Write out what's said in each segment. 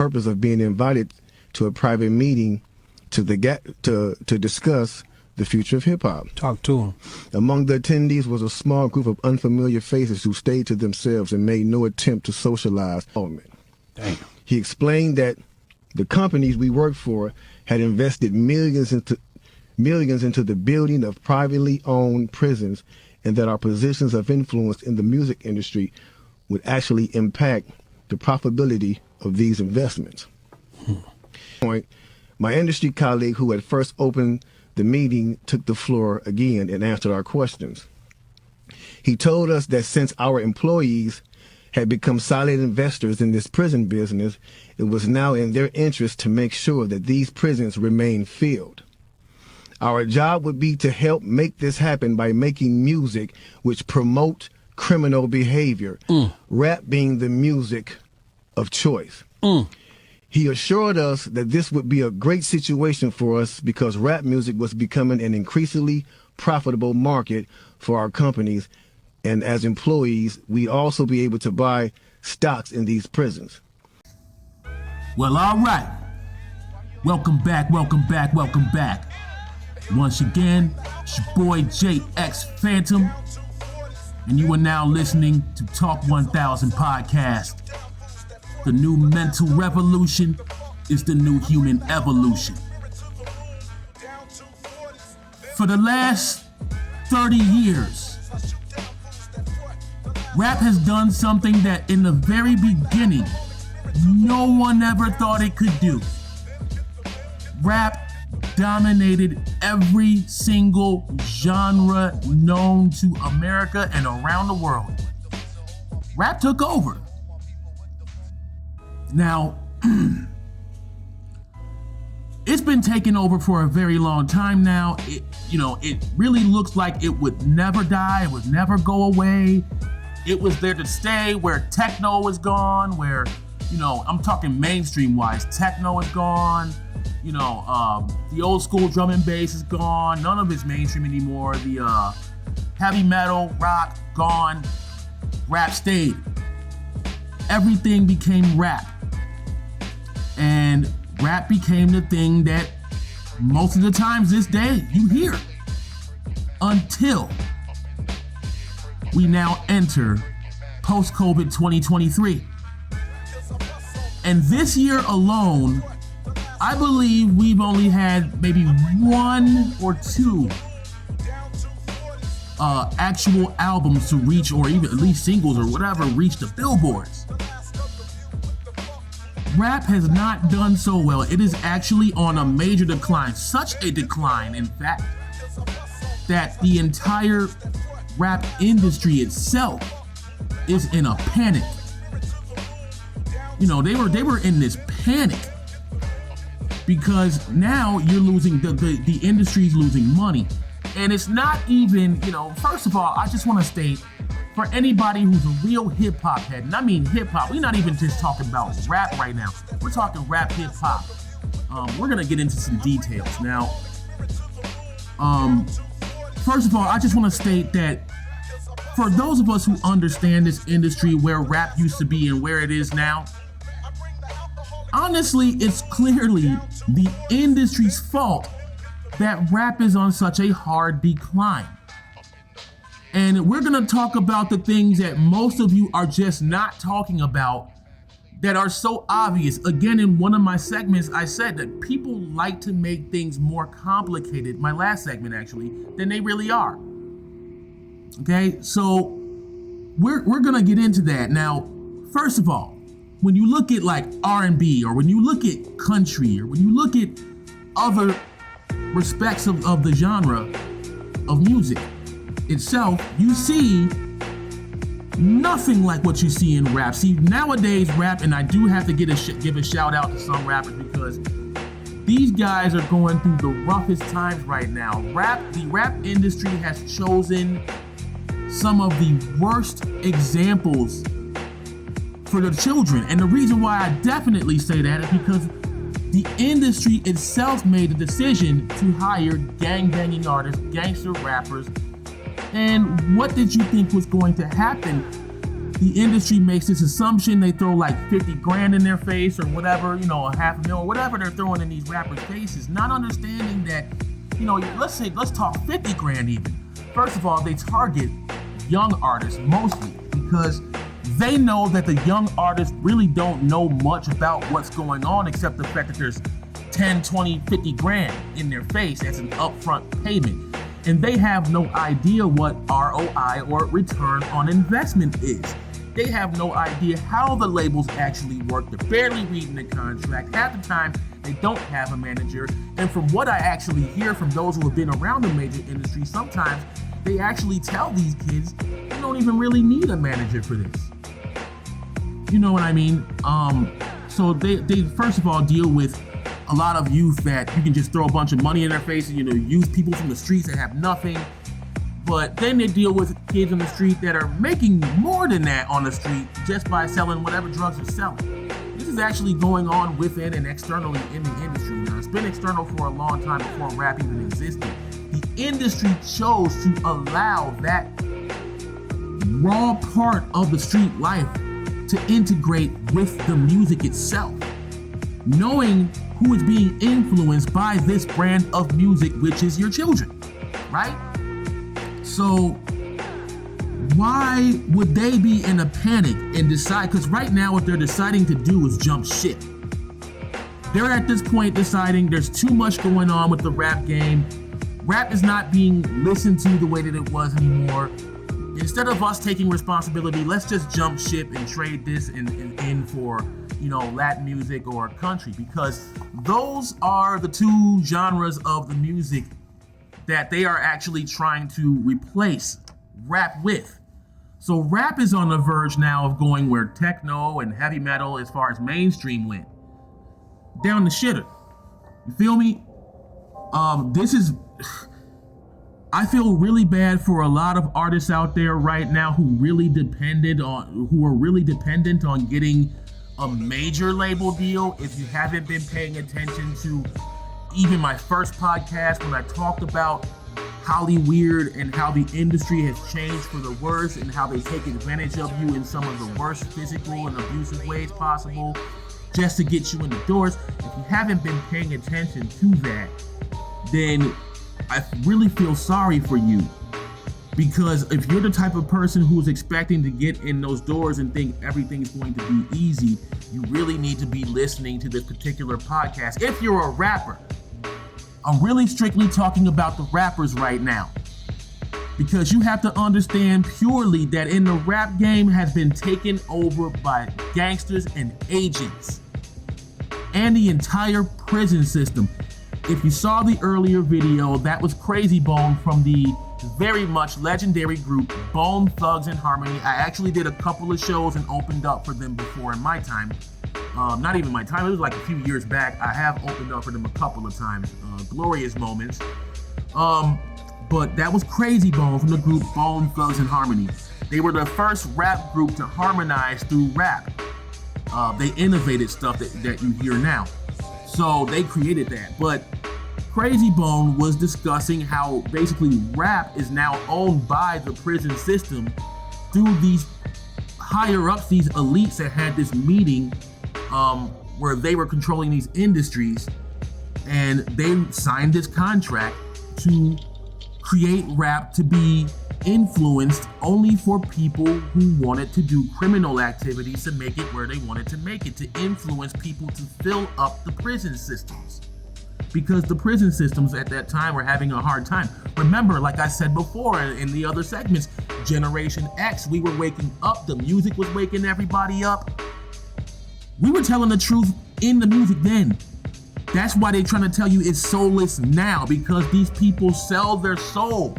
purpose of being invited to a private meeting to discuss the future of hip-hop. Talk to him. Among the attendees was a small group of unfamiliar faces who stayed to themselves and made no attempt to socialize. Damn. He explained that the companies we worked for had invested millions into the building of privately owned prisons, and that our positions of influence in the music industry would actually impact the profitability of these investments. My industry colleague who had first opened the meeting took the floor again and answered our questions. He told us that since our employees had become silent investors in this prison business, it was now in their interest to make sure that these prisons remain filled. Our job would be to help make this happen by making music which promote criminal behavior, rap being the music of choice. He assured us that this would be a great situation for us because rap music was becoming an increasingly profitable market for our companies, and as employees, we'd also be able to buy stocks in these prisons. Well, all right. Welcome back. Once again, it's your boy JX Phantom, and you are now listening to Talk 1000 Podcast. The new mental revolution is the new human evolution. For the last 30 years, rap has done something that in the very beginning, no one ever thought it could do. Rap dominated every single genre known to America and around the world. Rap took over. Now, it's been taken over for a very long time now. It really looks like it would never die. It would never go away. It was there to stay where techno is gone, where, I'm talking mainstream wise. Techno is gone. The old school drum and bass is gone. None of it's mainstream anymore. The heavy metal, rock, gone. Rap stayed. Everything became rap. And rap became the thing that most of the times this day you hear. Until we now enter post-COVID 2023. And this year alone, I believe we've only had maybe one or two actual albums to reach, or even at least singles or whatever, reach the billboards. Rap has not done so well. It is actually on a major decline, such a decline, in fact, that the entire rap industry itself is in a panic. They were in this panic because now you're losing, the industry's losing money. And it's not even, first of all, I just want to state, for anybody who's a real hip-hop head, and I mean hip-hop, we're not even just talking about rap right now. We're talking rap hip-hop. We're going to get into some details. Now, first of all, I just want to state that for those of us who understand this industry, where rap used to be and where it is now, honestly, it's clearly the industry's fault that rap is on such a hard decline. And we're going to talk about the things that most of you are just not talking about that are so obvious. Again, in one of my segments, I said that people like to make things more complicated, my last segment actually, than they really are. Okay, so we're going to get into that. Now, first of all, when you look at like R&B, or when you look at country, or when you look at other respects of the genre of music itself, you see nothing like what you see in rap. See, nowadays rap, and I do have to give a shout out to some rappers because these guys are going through the roughest times right now. The rap industry has chosen some of the worst examples for the children. And the reason why I definitely say that is because the industry itself made the decision to hire gang-banging artists, gangster rappers. And what did you think was going to happen the industry makes this assumption. They throw like 50 grand in their face or whatever, a $500,000 or whatever they're throwing in these rappers' faces, not understanding that, let's talk 50 grand even. First of all, they target young artists mostly because they know that the young artists really don't know much about what's going on except the fact that there's 10, 20, 50 grand in their face as an upfront payment. And they have no idea what ROI or return on investment is. They have no idea how the labels actually work. They're barely reading the contract. Half the time, they don't have a manager. And from what I actually hear from those who have been around the major industry, sometimes they actually tell these kids, you don't even really need a manager for this. You know what I mean? So they first of all deal with a lot of youth that you can just throw a bunch of money in their face and, use people from the streets that have nothing. But then they deal with kids on the street that are making more than that on the street just by selling whatever drugs they're selling. This is actually going on within and externally in the industry. Now, it's been external for a long time before rap even existed. The industry chose to allow that raw part of the street life to integrate with the music itself, knowing who is being influenced by this brand of music, which is your children, right? So why would they be in a panic and decide? Because right now what they're deciding to do is jump ship. They're at this point deciding there's too much going on with the rap game. Rap is not being listened to the way that it was anymore. Instead of us taking responsibility, let's just jump ship and trade this in for, Latin music or country, because those are the two genres of the music that they are actually trying to replace rap with. So rap is on the verge now of going where techno and heavy metal, as far as mainstream went, down the shitter. You feel me? I feel really bad for a lot of artists out there right now who are really dependent on getting a major label deal. If you haven't been paying attention to even my first podcast when I talked about Hollywood and how the industry has changed for the worse and how they take advantage of you in some of the worst physical and abusive ways possible just to get you in the doors. If you haven't been paying attention to that, then I really feel sorry for you, because if you're the type of person who is expecting to get in those doors and think everything's going to be easy, you really need to be listening to this particular podcast. If you're a rapper, I'm really strictly talking about the rappers right now, because you have to understand purely that in the rap game has been taken over by gangsters and agents and the entire prison system. If you saw the earlier video, that was Crazy Bone from the very much legendary group Bone Thugs-n-Harmony. I actually did a couple of shows and opened up for them before in my time. Not even my time, it was like a few years back. I have opened up for them a couple of times, glorious moments. But that was Crazy Bone from the group Bone Thugs-n-Harmony. They were the first rap group to harmonize through rap. They innovated stuff that you hear now. So they created that. But Crazy Bone was discussing how basically rap is now owned by the prison system through these higher ups, these elites that had this meeting where they were controlling these industries, and they signed this contract to create rap to be influenced only for people who wanted to do criminal activities to make it where they wanted to make it, to influence people to fill up the prison systems, because the prison systems at that time were having a hard time. Remember, like I said before in the other segments, Generation X, we were waking up, the music was waking everybody up. We were telling the truth in the music then. That's why they're trying to tell you it's soulless now, because these people sell their soul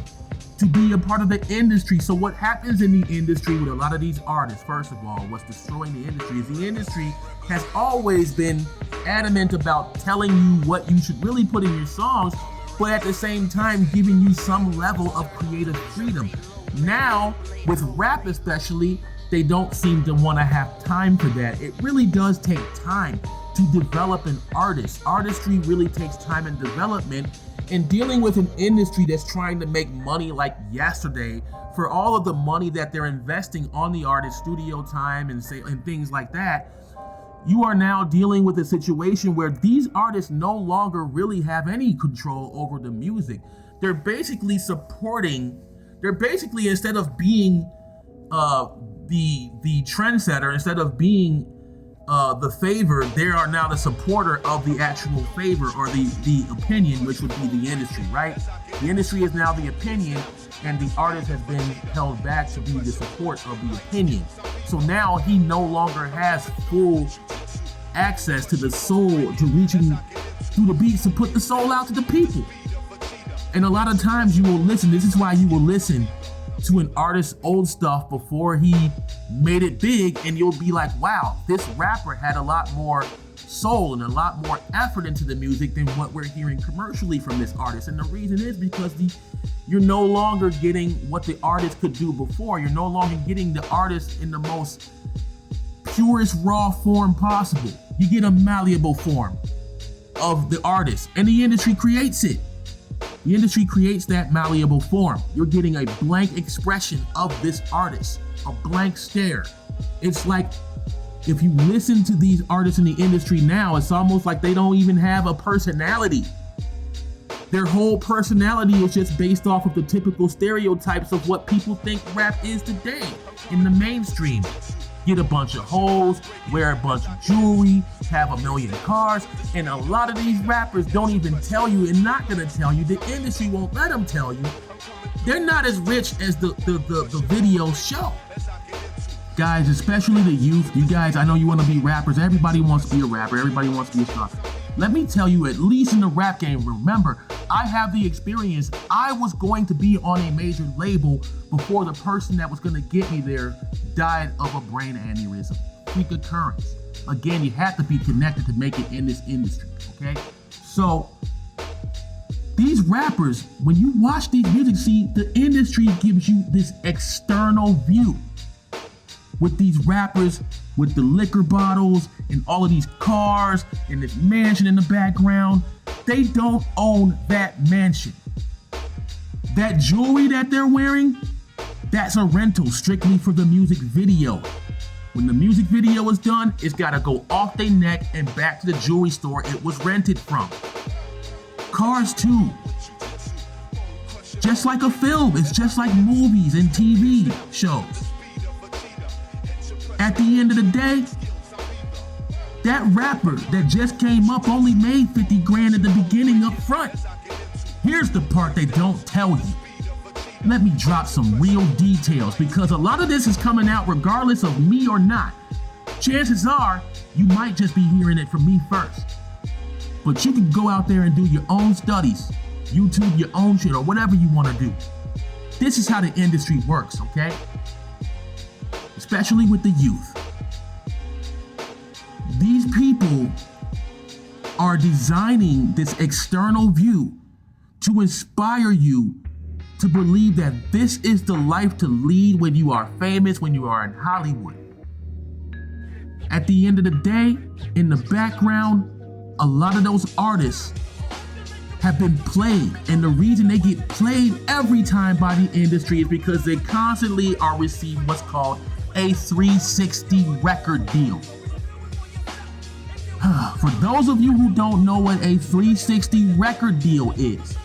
to be a part of the industry. So what happens in the industry with a lot of these artists, first of all, what's destroying the industry is the industry has always been adamant about telling you what you should really put in your songs, but at the same time giving you some level of creative freedom. Now, with rap especially, they don't seem to want to have time for that. It really does take time to develop an artist. Artistry really takes time and development, And dealing with an industry that's trying to make money like yesterday, for all of the money that they're investing on the artist, studio time and things like that, you are now dealing with a situation where these artists no longer really have any control over the music. They're basically instead of being the trendsetter, instead of being the favor, they are now the supporter of the actual favor or the opinion, which would be the industry, right? The industry is now the opinion, and the artist has been held back to be the support of the opinion. So now he no longer has full access to the soul, to reaching through the beats to put the soul out to the people. And a lot of times you will listen, this is why you will listen to an artist's old stuff before he made it big, and you'll be like, wow, this rapper had a lot more soul and a lot more effort into the music than what we're hearing commercially from this artist. And the reason is because you're no longer getting what the artist could do before. You're no longer getting the artist in the most purest raw form possible. You get a malleable form of the artist, and the industry creates it. The industry creates that malleable form. You're getting a blank expression of this artist, a blank stare. It's like, if you listen to these artists in the industry now, it's almost like they don't even have a personality. Their whole personality is just based off of the typical stereotypes of what people think rap is today in the mainstream. Get a bunch of hoes, wear a bunch of jewelry, have 1 million cars, and a lot of these rappers don't even tell you, and not gonna tell you, the industry won't let them tell you, they're not as rich as the videos show. Guys, especially the youth, you guys, I know you want to be rappers, everybody wants to be a rapper, everybody wants to be a star. Let me tell you, at least in the rap game, remember, I have the experience. I was going to be on a major label before the person that was going to get me there died of a brain aneurysm. Freak occurrence. Again, you have to be connected to make it in this industry, okay? So, these rappers, when you watch these music, see, the industry gives you this external view. With these rappers, with the liquor bottles and all of these cars and this mansion in the background, they don't own that mansion. That jewelry that they're wearing, that's a rental strictly for the music video. When the music video is done, it's gotta go off their neck and back to the jewelry store it was rented from. Cars too. Just like a film, it's just like movies and TV shows. At the end of the day, that rapper that just came up only made 50 grand at the beginning up front. Here's the part they don't tell you. Let me drop some real details, because a lot of this is coming out regardless of me or not. Chances are, you might just be hearing it from me first. But you can go out there and do your own studies, YouTube your own shit, or whatever you want to do. This is how the industry works, okay? Especially with the youth. These people are designing this external view to inspire you to believe that this is the life to lead when you are famous, when you are in Hollywood. At the end of the day, in the background, a lot of those artists have been played, and the reason they get played every time by the industry is because they constantly are receiving what's called a 360 record deal. For those of you who don't know what a 360 record deal is,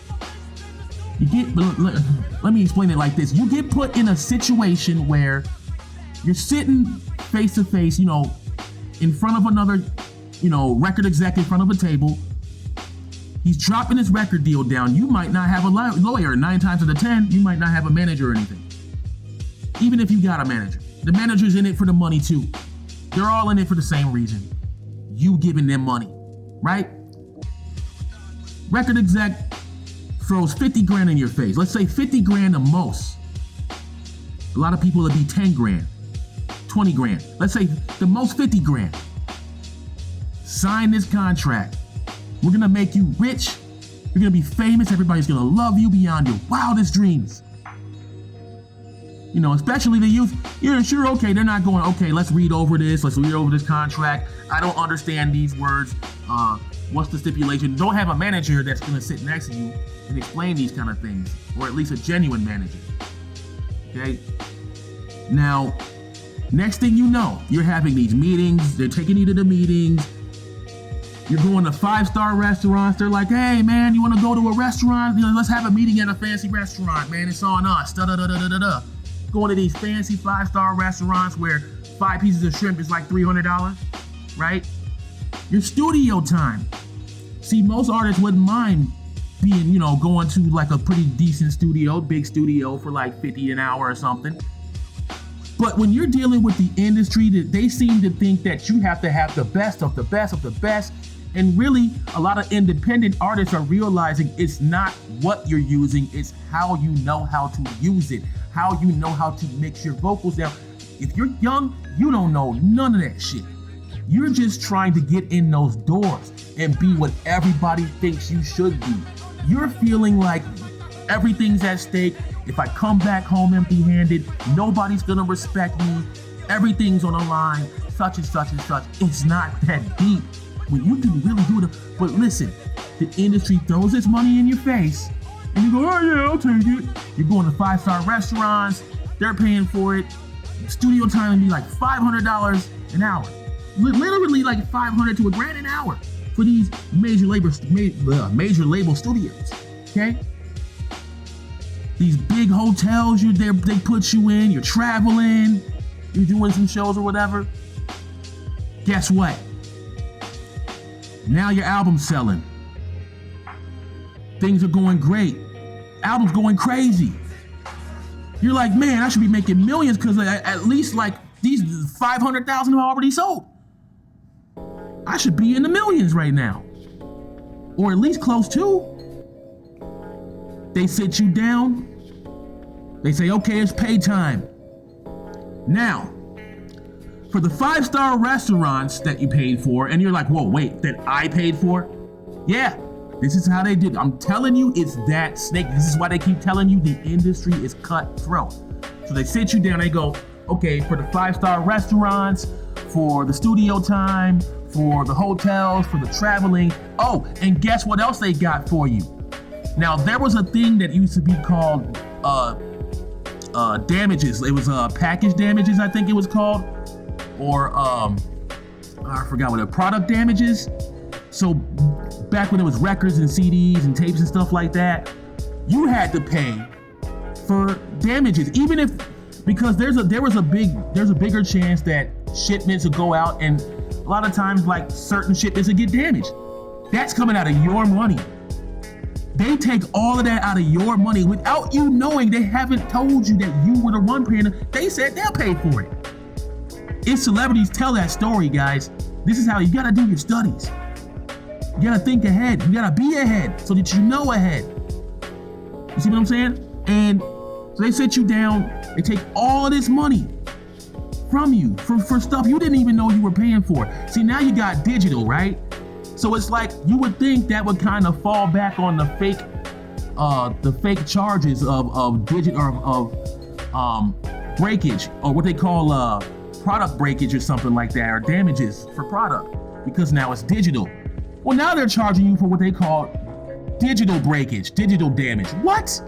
let me explain it like this. You get put in a situation where you're sitting face to face, in front of another, record exec in front of a table. He's dropping his record deal down. You might not have a lawyer. 9 times out of 10, you might not have a manager or anything. Even if you got a manager. The manager's in it for the money too. They're all in it for the same reason. You giving them money, right? Record exec throws 50 grand in your face. Let's say 50 grand the most. A lot of people would be 10 grand, 20 grand. Let's say the most 50 grand. Sign this contract. We're gonna make you rich. You're gonna be famous. Everybody's gonna love you beyond your wildest dreams. Especially the youth, you're sure, okay, they're not going, okay, let's read over this contract. I don't understand these words. What's the stipulation? Don't have a manager that's going to sit next to you and explain these kind of things, or at least a genuine manager. Okay? Now, next thing you know, you're having these meetings. They're taking you to the meetings. You're going to 5-star restaurants. They're like, hey, man, you want to go to a restaurant? Let's have a meeting at a fancy restaurant, man. It's on us. Da-da-da-da-da-da. Going to these fancy 5-star restaurants where 5 pieces of shrimp is like $300, right? Your studio time. See, most artists wouldn't mind being, going to like a pretty decent studio, big studio for like $50 an hour or something. But when you're dealing with the industry, that they seem to think that you have to have the best of the best of the best. And really, a lot of independent artists are realizing it's not what you're using, it's how you know how to use it, how you know how to mix your vocals. Now, if you're young, you don't know none of that shit. You're just trying to get in those doors and be what everybody thinks you should be. You're feeling like everything's at stake. If I come back home empty-handed, nobody's gonna respect me. Everything's on the line, such and such and such. It's not that deep. When you can really do it. But listen, the industry throws its money in your face, and you go, oh yeah, I'll take it. You're going to 5-star restaurants, they're paying for it. Studio time would be like $500 an hour. Literally like $500 to $1,000 an hour for these major label studios, okay? These big hotels they put you in, you're traveling, you're doing some shows or whatever. Guess what? Now your album's selling. Things are going great. Album's going crazy. You're like, man, I should be making millions because at least like these 500,000 are already sold. I should be in the millions right now. Or at least close to. They sit you down. They say, okay, it's pay time. Now, for the 5-star restaurants that you paid for, and you're like, whoa, wait, that I paid for? Yeah, this is how they did. I'm telling you, it's that snake. This is why they keep telling you the industry is cutthroat. So they sit you down, they go, okay, for the 5-star restaurants, for the studio time, for the hotels, for the traveling. Oh, and guess what else they got for you? Now, there was a thing that used to be called damages. It was package damages, I think it was called. Or I forgot what product damages. So back when it was records and CDs and tapes and stuff like that, you had to pay for damages, even if, because there's a bigger chance that shipments will go out, and a lot of times like certain shipments will get damaged. That's coming out of your money. They take all of that out of your money without you knowing. They haven't told you that you were the one paying. They said they'll pay for it. If celebrities tell that story, guys, this is how you gotta do your studies. You gotta think ahead. You gotta be ahead so that you know ahead. You see what I'm saying? And so they sit you down, they take all of this money from you for stuff you didn't even know you were paying for. See, now you got digital, right? So it's like you would think that would kind of fall back on the fake charges of breakage, or what they call product breakage or something like that, or damages for product, because now it's digital. Well, now they're charging you for what they call digital breakage, digital damage. What?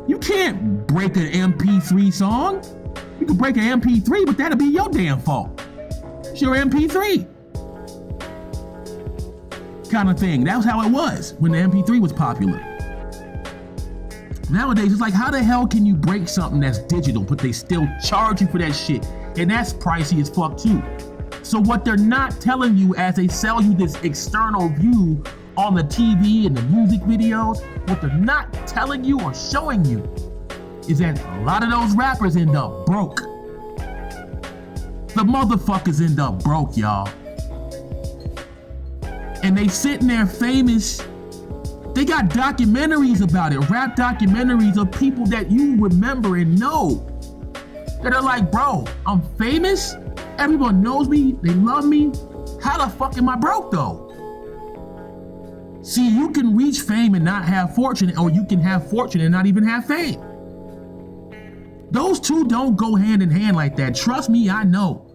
You can't break an MP3 song. You can break an MP3, but that'll be your damn fault. It's your MP3. Kind of thing. That was how it was when the MP3 was popular. Nowadays, it's like, how the hell can you break something that's digital, but they still charge you for that shit? And that's pricey as fuck too. So what they're not telling you as they sell you this external view on the TV and the music videos, what they're not telling you or showing you is that a lot of those rappers end up broke. The motherfuckers end up broke, y'all. And they sitting there famous. They got documentaries about it, rap documentaries of people that you remember and know. That are like, bro, I'm famous. Everyone knows me. They love me. How the fuck am I broke though? See, you can reach fame and not have fortune, or you can have fortune and not even have fame. Those two don't go hand in hand like that. Trust me, I know.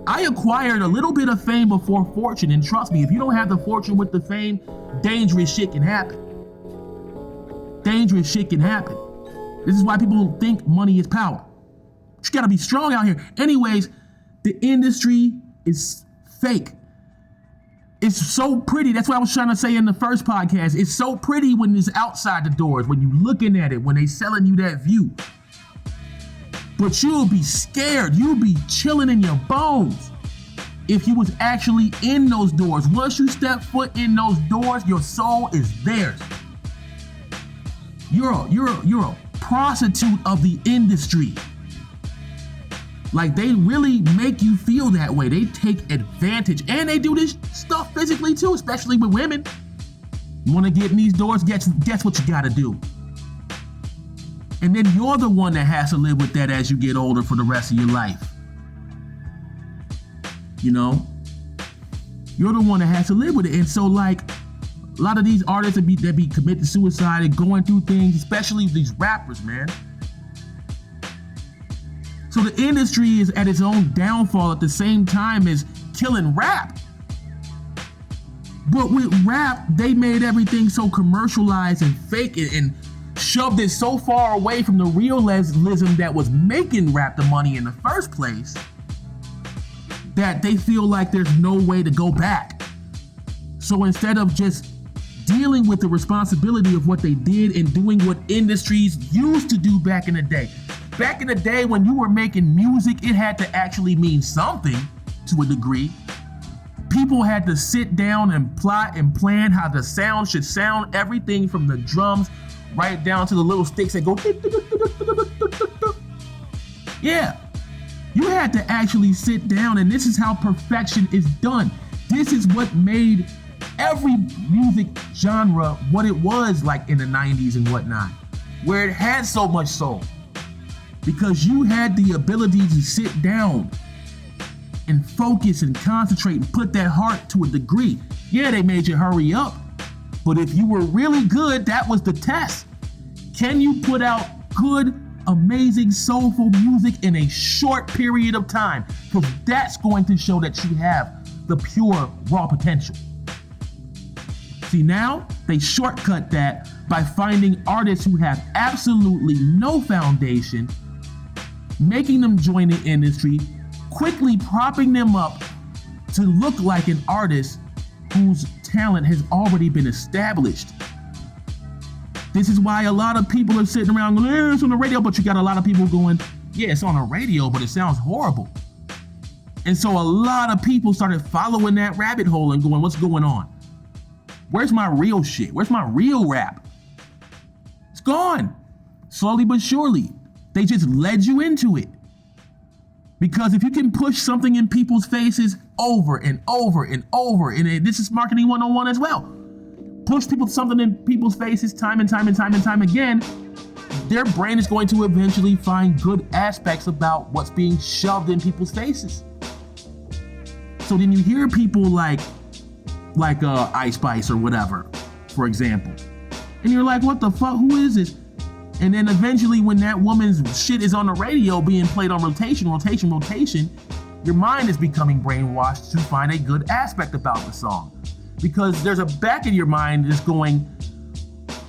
I acquired a little bit of fame before fortune, and trust me, if you don't have the fortune with the fame, dangerous shit can happen. Dangerous shit can happen. This is why people think money is power. You gotta be strong out here. Anyways, the industry is fake. It's so pretty. That's what I was trying to say in the first podcast. It's so pretty when it's outside the doors, when you're looking at it, when they selling you that view. But you'll be scared. You'll be chilling in your bones if you was actually in those doors. Once you step foot in those doors, your soul is theirs. You're a prostitute of the industry. Like, they really make you feel that way. They take advantage, and they do this stuff physically too, especially with women. You want to get in these doors? Guess what you got to do. And then you're the one that has to live with that as you get older for the rest of your life. You know? You're the one that has to live with it. And so, like, a lot of these artists that be committing suicide and going through things, especially these rappers, man. So the industry is at its own downfall at the same time as killing rap. But with rap, they made everything so commercialized and fake and shoved it so far away from the realism that was making rap the money in the first place that they feel like there's no way to go back. So instead of just dealing with the responsibility of what they did and doing what industries used to do back in the day. Back in the day when you were making music, it had to actually mean something to a degree. People had to sit down and plot and plan how the sound should sound, everything from the drums right down to the little sticks that go. Yeah, you had to actually sit down, and this is how perfection is done. This is what made every music genre what it was like in the 90s and whatnot, where it had so much soul. Because you had the ability to sit down and focus and concentrate and put that heart to a degree. Yeah, they made you hurry up, but if you were really good, that was the test. Can you put out good, amazing, soulful music in a short period of time? Because that's going to show that you have the pure, raw potential. See, now they shortcut that by finding artists who have absolutely no foundation, making them join the industry, quickly propping them up to look like an artist whose talent has already been established. This is why a lot of people are sitting around going, it's on the radio, but you got a lot of people going, yeah, it's on the radio, but it sounds horrible. And so a lot of people started following that rabbit hole and going, what's going on? Where's my real shit? Where's my real rap? It's gone. Slowly but surely. They just led you into it. Because if you can push something in people's faces over and over and over, and this is marketing 101 as well. Push something in people's faces time and time and time and time again, their brain is going to eventually find good aspects about what's being shoved in people's faces. So then you hear people like Ice Spice or whatever, for example. And you're like, what the fuck, who is this? And then eventually when that woman's shit is on the radio being played on rotation, your mind is becoming brainwashed to find a good aspect about the song. Because there's a back in your mind that's going,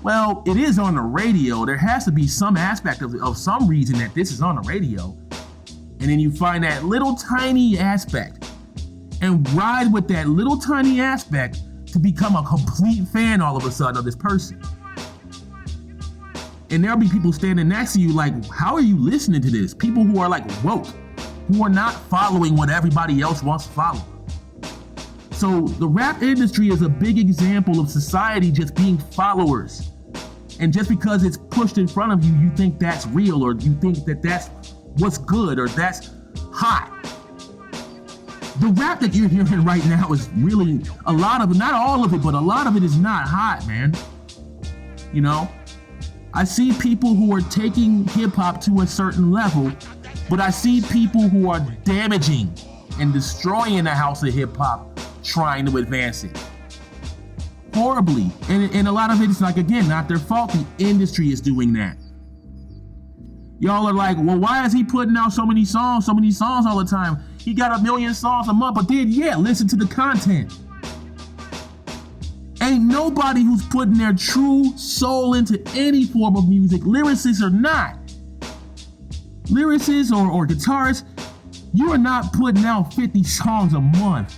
well, it is on the radio. There has to be some aspect of some reason that this is on the radio. And then you find that little tiny aspect and ride with that little tiny aspect to become a complete fan all of a sudden of this person. And there'll be people standing next to you like, how are you listening to this? People who are like woke, who are not following what everybody else wants to follow. So the rap industry is a big example of society just being followers. And just because it's pushed in front of you, you think that's real, or you think that that's what's good, or that's hot. The rap that you're hearing right now is really, a lot of it, not all of it, but a lot of it is not hot, man. You know? I see people who are taking hip-hop to a certain level, but I see people who are damaging and destroying the house of hip-hop trying to advance it. Horribly. And a lot of it is like, again, not their fault. The industry is doing that. Y'all are like, well, why is he putting out so many songs all the time? he got 1 million songs a month, but then, yeah, listen to the content. Ain't nobody who's putting their true soul into any form of music, lyricists or not. Lyricists or guitarists, you are not putting out 50 songs a month,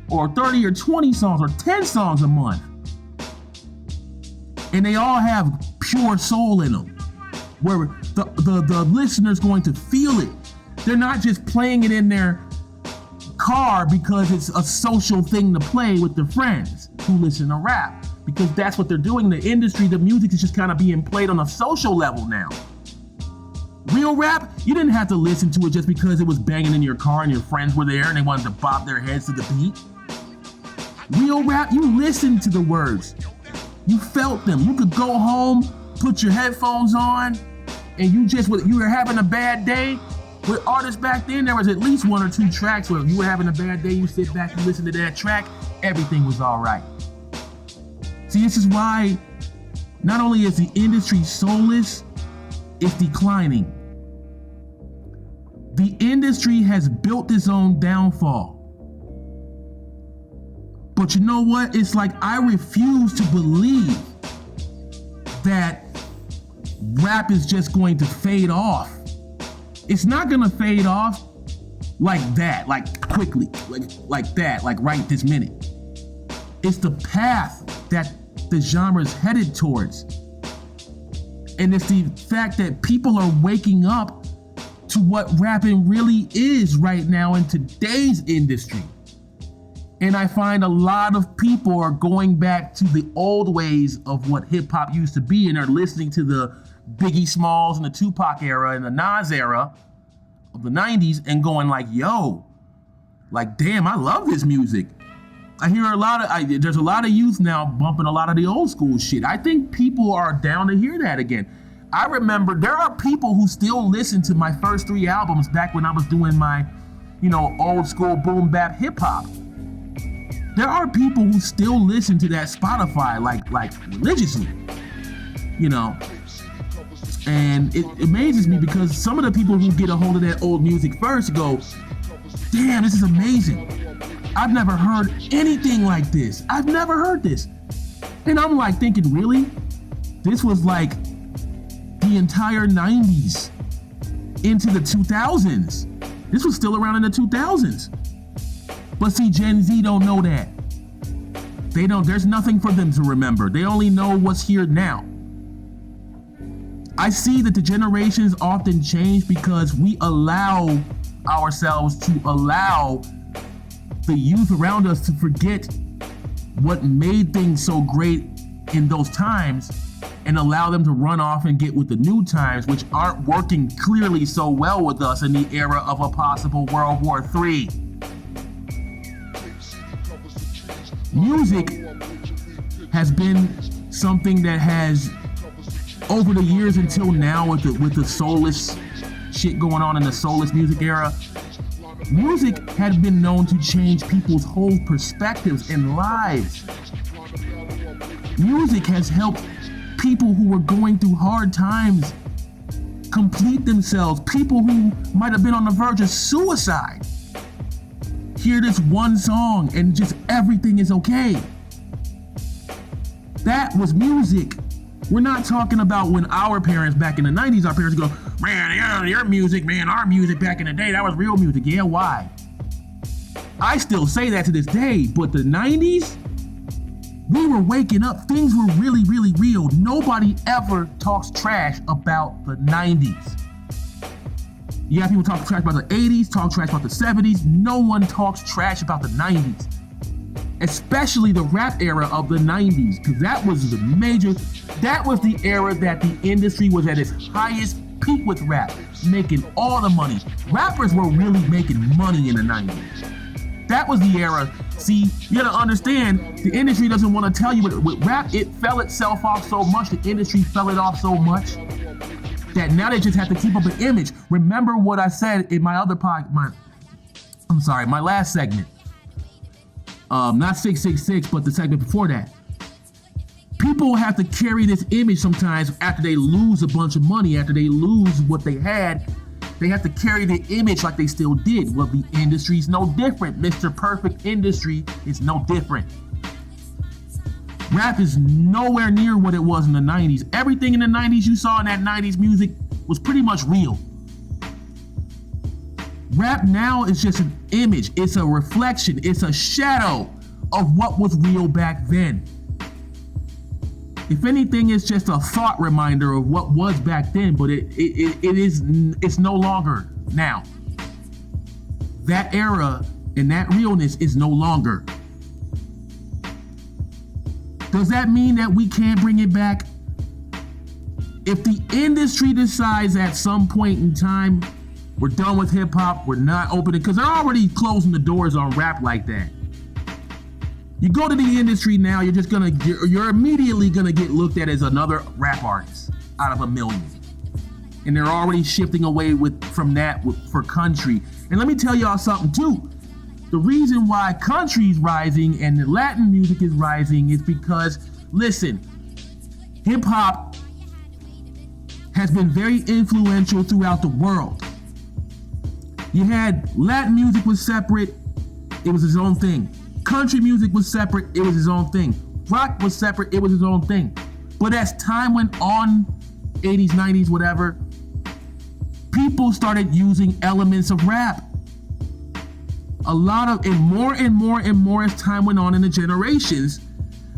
or 30 or 20 songs, or 10 songs a month. And they all have pure soul in them, where the listener's going to feel it. They're not just playing it in their car because it's a social thing to play with their friends who listen to rap, because that's what they're doing. The industry, the music is just kind of being played on a social level now. Real rap, you didn't have to listen to it just because it was banging in your car and your friends were there and they wanted to bop their heads to the beat. Real rap, you listened to the words. You felt them. You could go home, put your headphones on, and you were having a bad day. With artists back then, there was at least 1 or 2 tracks where if you were having a bad day, you sit back and listen to that track, everything was all right. See, this is why not only is the industry soulless, it's declining. The industry has built its own downfall. But you know what? It's like I refuse to believe that rap is just going to fade off. It's not gonna fade off like that, like quickly, like that, like right this minute. It's the path that the genre is headed towards. And it's the fact that people are waking up to what rapping really is right now in today's industry. And I find a lot of people are going back to the old ways of what hip hop used to be, and are listening to the Biggie Smalls and the Tupac era and the Nas era of the 90s and going like, yo, like, damn, I love this music. I hear there's a lot of youth now bumping a lot of the old school shit. I think people are down to hear that again. I remember there are people who still listen to my first 3 albums back when I was doing my, old school boom bap hip hop. There are people who still listen to that Spotify like religiously, And it amazes me because some of the people who get a hold of that old music first go, damn, this is amazing. I've never heard anything like this. I've never heard this. And I'm like thinking, really? This was like the entire 90s into the 2000s. This was still around in the 2000s. But see, Gen Z don't know that. There's nothing for them to remember. They only know what's here now. I see that the generations often change because we allow ourselves to allow the youth around us to forget what made things so great in those times and allow them to run off and get with the new times, which aren't working clearly so well with us in the era of a possible World War III. Music has been something that has, over the years until now, with the soulless shit going on in the soulless music era, music had been known to change people's whole perspectives and lives. Music has helped people who were going through hard times complete themselves. People who might have been on the verge of suicide hear this one song and just everything is okay. That was music. We're not talking about when our parents back in the 90s, our parents go, man, your music, man, our music back in the day, that was real music. Yeah, why? I still say that to this day, but the 90s, we were waking up. Things were really, really real. Nobody ever talks trash about the 90s. You have people talk trash about the 80s, talk trash about the 70s. No one talks trash about the 90s. Especially the rap era of the 90s, because that was the era that the industry was at its highest peak with rap, making all the money. Rappers were really making money in the 90s. That was the era. See, you gotta understand, the industry doesn't want to tell you, but with rap, it fell itself off so much, the industry fell it off so much, that now they just have to keep up an image. Remember what I said in my other my last segment. Not 666, but the segment before that. People have to carry this image sometimes after they lose a bunch of money, after they lose what they had, They have to carry the image like they still did. Well, the industry's no different. Mr. Perfect industry is no different. Rap is nowhere near what it was in the 90s. Everything in the 90s you saw in that 90s music was pretty much real. Rap now is just an image. It's a reflection. It's a shadow of what was real back then. If anything, it's just a thought reminder of what was back then, but it's no longer now. That era and that realness is no longer. Does that mean that we can't bring it back? If the industry decides at some point in time, we're done with hip hop, we're not opening, because they're already closing the doors on rap like that. You go to the industry now, you're immediately gonna get looked at as another rap artist out of a million. And they're already shifting away from that for country. And let me tell y'all something too. The reason why country's rising and the Latin music is rising is because, listen, hip hop has been very influential throughout the world. You had Latin music was separate, it was its own thing. Country music was separate, it was its own thing. Rock was separate, it was its own thing. But as time went on, 80s, 90s, whatever, people started using elements of rap. More and more as time went on in the generations,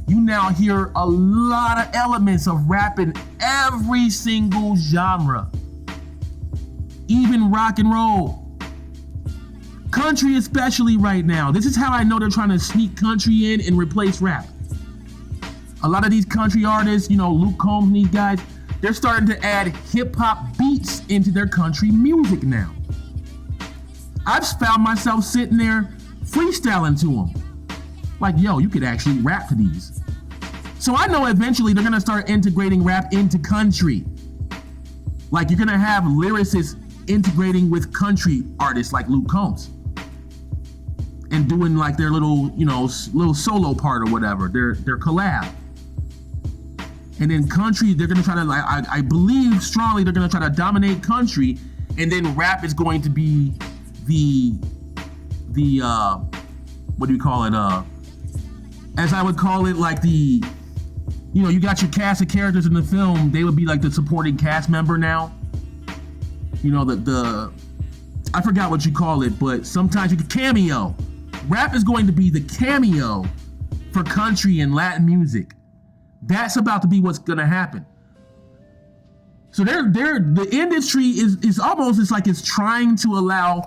you now hear a lot of elements of rap in every single genre. Even rock and roll. Country especially right now. This is how I know they're trying to sneak country in and replace rap. A lot of these country artists, Luke Combs and these guys, they're starting to add hip hop beats into their country music now. I've found myself sitting there freestyling to them. Like, yo, you could actually rap to these. So I know eventually they're gonna start integrating rap into country. Like you're gonna have lyricists integrating with country artists like Luke Combs. And doing like their little solo part or whatever, their collab. And then country, they're gonna try to, I believe strongly they're gonna try to dominate country, and then rap is going to be the what do you call it? As I would call it, like you got your cast of characters in the film, they would be like the supporting cast member now. I forgot what you call it, but sometimes you can cameo. Rap is going to be the cameo for country and Latin music. That's about to be what's gonna happen. So the industry is almost, it's like it's trying to allow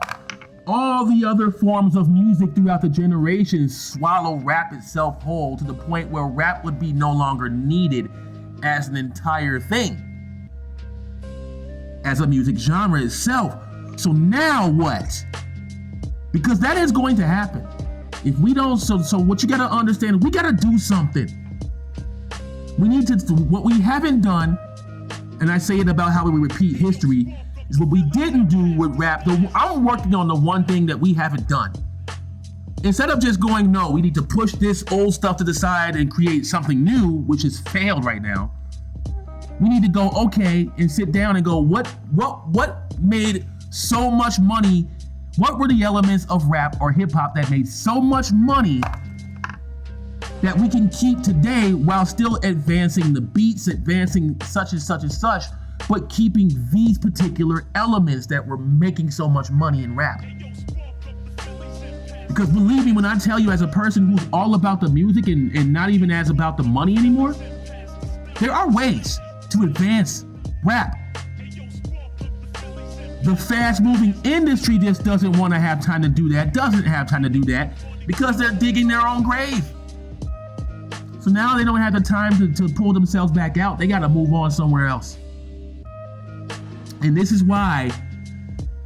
all the other forms of music throughout the generations swallow rap itself whole, to the point where rap would be no longer needed as an entire thing, as a music genre itself. So now what? Because that is going to happen. If we don't, so what you gotta understand, we gotta do something. We need to, what we haven't done, and I say it about how we repeat history, is what we didn't do with rap. I'm working on the one thing that we haven't done. Instead of just going, no, we need to push this old stuff to the side and create something new, which has failed right now. We need to go, okay, and sit down and go, what made so much money? What were the elements of rap or hip hop that made so much money that we can keep today while still advancing the beats, advancing such and such and such, but keeping these particular elements that were making so much money in rap? Because believe me when I tell you, as a person who's all about the music and not even as about the money anymore, there are ways to advance rap. The fast-moving industry just doesn't want to have time to do that, because they're digging their own grave. So now they don't have the time to pull themselves back out. They got to move on somewhere else. And this is why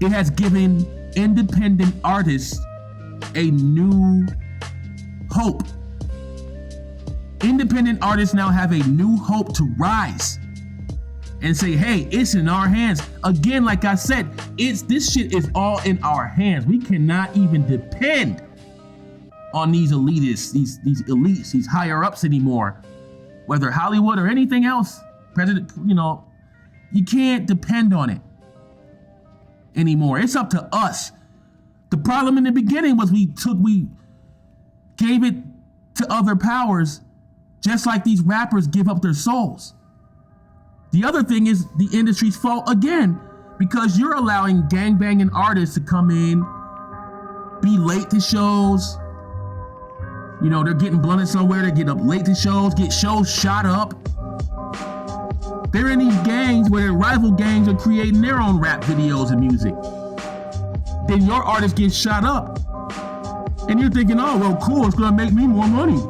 it has given independent artists a new hope. Independent artists now have a new hope to rise and say, hey, it's in our hands. Again, like I said, this shit is all in our hands. We cannot even depend on these elitists, these elites, these higher ups anymore, whether Hollywood or anything else. You can't depend on it. anymore. It's up to us. The problem in the beginning was we gave it to other powers, just like these rappers give up their souls. The other thing is the industry's fault again, because you're allowing gangbanging artists to come in, be late to shows. You know, they're getting blunted somewhere, they get up late to shows, get shows shot up. They're in these gangs where their rival gangs are creating their own rap videos and music. Then your artist gets shot up. And you're thinking, oh, well, cool, it's gonna make me more money.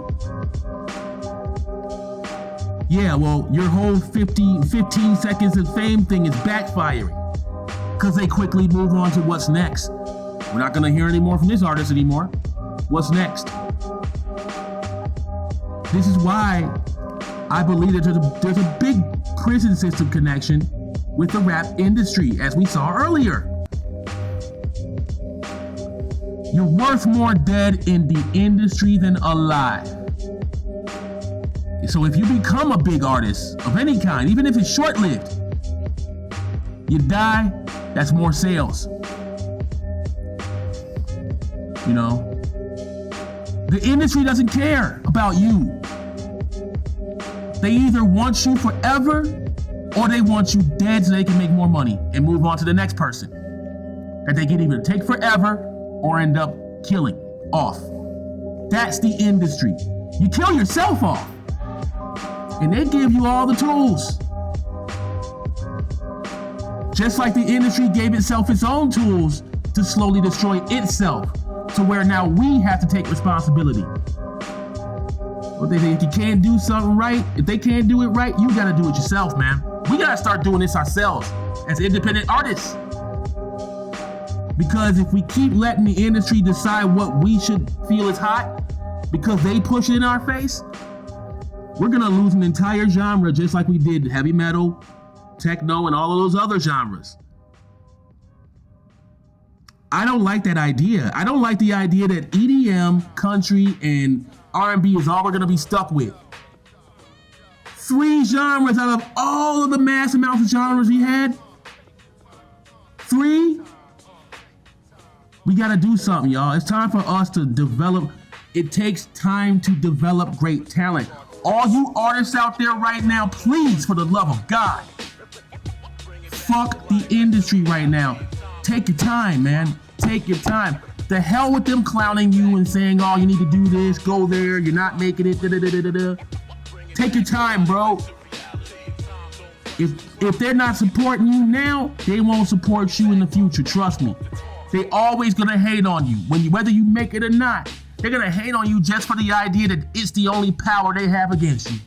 Yeah, well, your whole 15 seconds of fame thing is backfiring. Because they quickly move on to what's next. We're not gonna hear any more from this artist anymore. What's next? This is why I believe that there's a big prison system connection with the rap industry, as we saw earlier. You're worth more dead in the industry than alive. So if you become a big artist of any kind, even if it's short-lived, you die, that's more sales. You know? The industry doesn't care about you. They either want you forever or they want you dead so they can make more money and move on to the next person that they can either take forever or end up killing off. That's the industry. You kill yourself off and they give you all the tools. Just like the industry gave itself its own tools to slowly destroy itself, to where now we have to take responsibility. But they say if you can't do something right, if they can't do it right, you gotta do it yourself, man. We gotta start doing this ourselves as independent artists. Because if we keep letting the industry decide what we should feel is hot, because they push it in our face, we're gonna lose an entire genre just like we did heavy metal, techno, and all of those other genres. I don't like that idea. I don't like the idea that EDM, country, and R&B is all we're gonna be stuck with. 3 genres out of all of the mass amounts of genres we had. 3? We gotta do something, y'all. It's time for us to develop. It takes time to develop great talent. All you artists out there right now, please, for the love of God, fuck the industry right now. Take your time, man. Take your time. The hell with them clowning you and saying, oh, you need to do this, go there, you're not making it, da-da-da-da-da. Take your time, bro. If they're not supporting you now, they won't support you in the future, trust me. They always gonna hate on you, whether you make it or not. They're gonna hate on you just for the idea that it's the only power they have against you.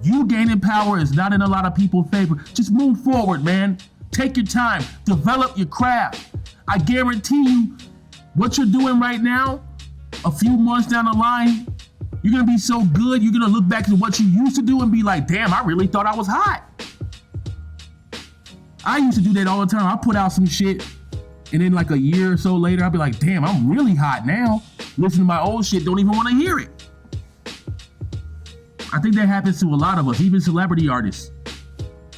You gaining power is not in a lot of people's favor. Just move forward, man. Take your time, develop your craft. I guarantee you, what you're doing right now, a few months down the line, you're gonna be so good, you're gonna look back to what you used to do and be like, damn, I really thought I was hot. I used to do that all the time. I put out some shit, and then like a year or so later, I'll be like, damn, I'm really hot now. Listen to my old shit, don't even wanna hear it. I think that happens to a lot of us, even celebrity artists.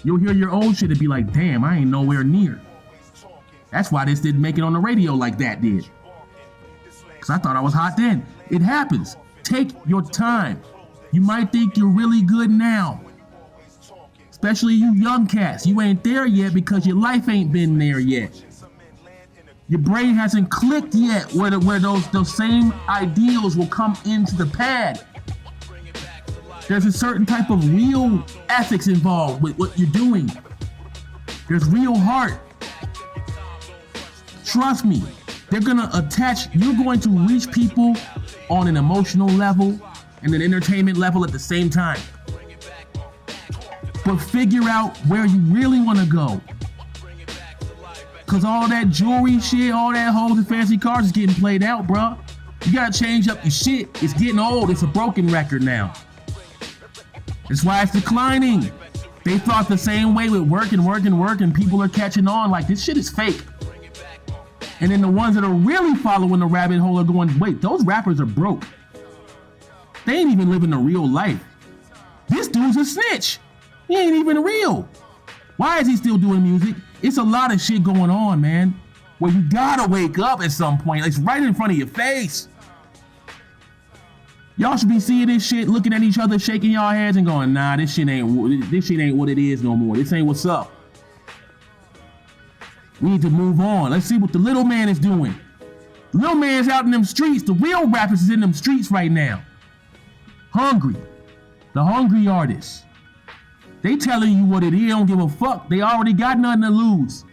You'll hear your old shit and be like, damn, I ain't nowhere near. That's why this didn't make it on the radio like that did. Because I thought I was hot then. It happens. Take your time. You might think you're really good now. Especially you young cats. You ain't there yet because your life ain't been there yet. Your brain hasn't clicked yet where those same ideals will come into the pad. There's a certain type of real ethics involved with what you're doing. There's real heart. Trust me, you're going to reach people on an emotional level and an entertainment level at the same time. But figure out where you really want to go. Cause all that jewelry shit, all that hoes and fancy cars is getting played out, bro. You gotta change up your shit. It's getting old. It's a broken record now. That's why it's declining. They thought the same way with work, and people are catching on like this shit is fake. And then the ones that are really following the rabbit hole are going, wait, those rappers are broke. They ain't even living a real life. This dude's a snitch. He ain't even real. Why is he still doing music? It's a lot of shit going on, man. Where you gotta wake up at some point. It's right in front of your face. Y'all should be seeing this shit, looking at each other, shaking y'all heads and going, nah, this shit ain't what it is no more. This ain't what's up. We need to move on. Let's see what the little man is doing. The little man's out in them streets. The real rappers is in them streets right now. Hungry. The hungry artists. They telling you what it is, don't give a fuck. They already got nothing to lose.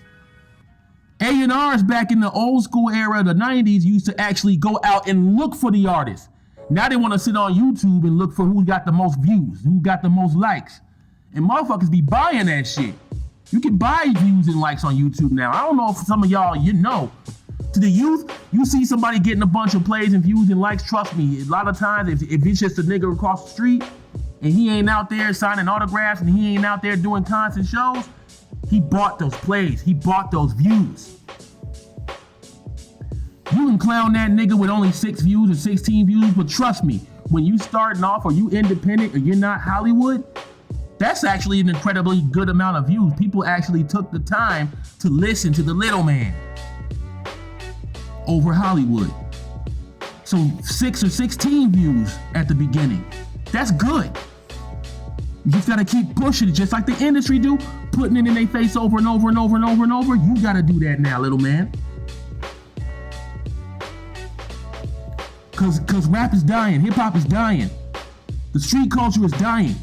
A&Rs back in the old school era of the 90s used to actually go out and look for the artists. Now they want to sit on YouTube and look for who got the most views, who got the most likes. And motherfuckers be buying that shit. You can buy views and likes on YouTube now. I don't know if some of y'all, you know. To the youth, you see somebody getting a bunch of plays and views and likes, trust me, a lot of times if it's just a nigga across the street and he ain't out there signing autographs and he ain't out there doing concert shows, he bought those plays, he bought those views. You can clown that nigga with only 6 views or 16 views, but trust me, when you starting off or you independent or you're not Hollywood, that's actually an incredibly good amount of views. People actually took the time to listen to the little man over Hollywood. So 6 or 16 views at the beginning. That's good. You just gotta keep pushing it, just like the industry do, putting it in their face over and over and over and over and over. You gotta do that now, little man. Cause rap is dying, hip hop is dying. The street culture is dying.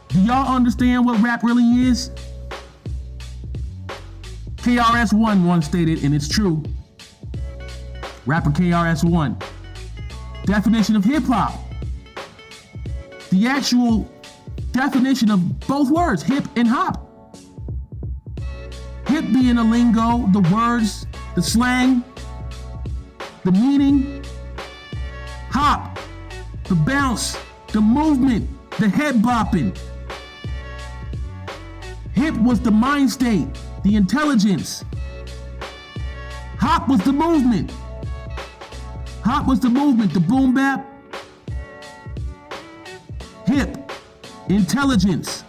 Do y'all understand what rap really is? KRS-One once stated, and it's true. Rapper KRS-One. Definition of hip hop. The actual definition of both words, hip and hop. Hip being the lingo, the words, the slang, the meaning. Hop, the bounce, the movement, the head bopping. Hip was the mind state, the intelligence. Hop was the movement. Hop was the movement, the boom bap. Hip, intelligence.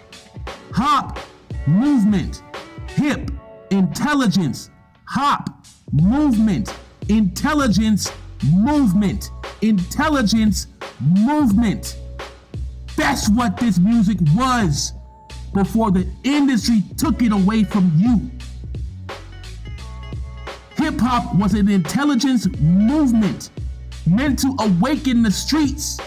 Hop, movement. Hip, intelligence. Hop, movement. Intelligence, movement. Intelligence, movement. That's what this music was before the industry took it away from you. Hip hop was an intelligence movement meant to awaken the streets,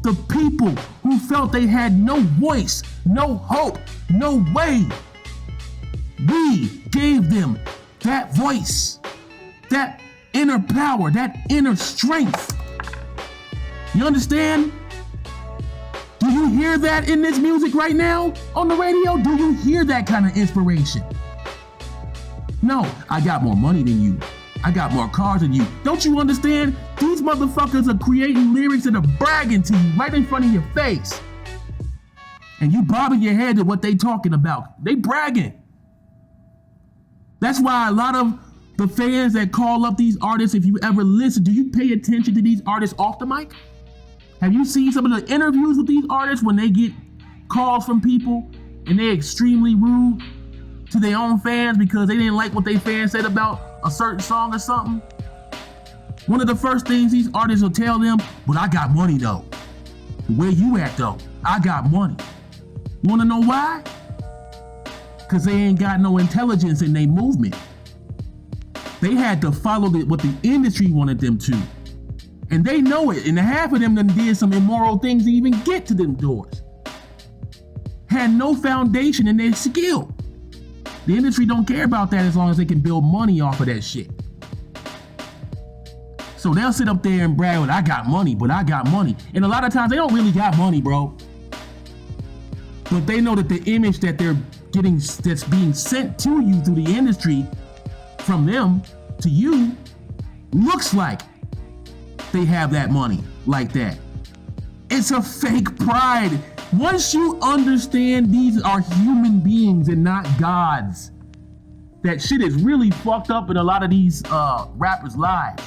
the people who felt they had no voice, no hope, no way. We gave them that voice, that inner power, that inner strength. You understand? Do you hear that in this music right now on the radio? Do you hear that kind of inspiration? No, I got more money than you. I got more cars than you. Don't you understand? These motherfuckers are creating lyrics that are bragging to you right in front of your face. And you bobbing your head at what they talking about. They bragging. That's why a lot of the fans that call up these artists, if you ever listen, do you pay attention to these artists off the mic? Have you seen some of the interviews with these artists when they get calls from people and they're extremely rude to their own fans because they didn't like what their fans said about a certain song or something? One of the first things these artists will tell them, but I got money though. Where you at though? I got money. Wanna know why? Cause they ain't got no intelligence in their movement. They had to follow what the industry wanted them to. And they know it, and half of them done did some immoral things to even get to them doors. Had no foundation in their skill. The industry don't care about that as long as they can build money off of that shit. So they'll sit up there and brag, I got money, but I got money. And a lot of times they don't really got money, bro. But they know that the image that they're getting, that's being sent to you through the industry, from them to you, looks like they have that money like that. It's a fake pride. Once you understand these are human beings and not gods, that shit is really fucked up in a lot of these rappers' lives.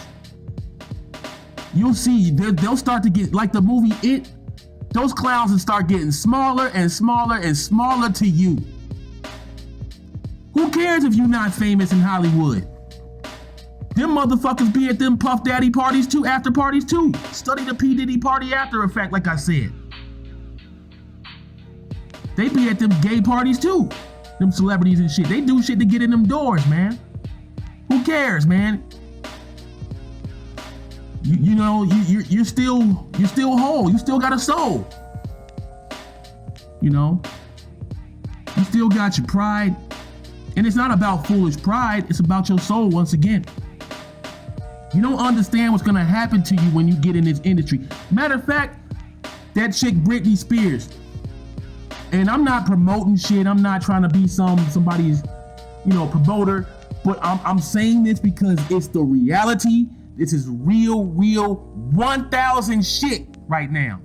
You'll see, they'll start to get, like the movie It, those clowns will start getting smaller and smaller and smaller to you. Who cares if you're not famous in Hollywood? Them motherfuckers be at them Puff Daddy parties too, after parties too. Study the P. Diddy party after effect, like I said. They be at them gay parties too. Them celebrities and shit. They do shit to get in them doors, man. Who cares, man? You're still whole. You still got a soul. You know? You still got your pride. And it's not about foolish pride. It's about your soul once again. You don't understand what's gonna happen to you when you get in this industry. Matter of fact, that chick Britney Spears. And I'm not promoting shit. I'm not trying to be somebody's, promoter. But I'm saying this because it's the reality. This is real 1,000 shit right now.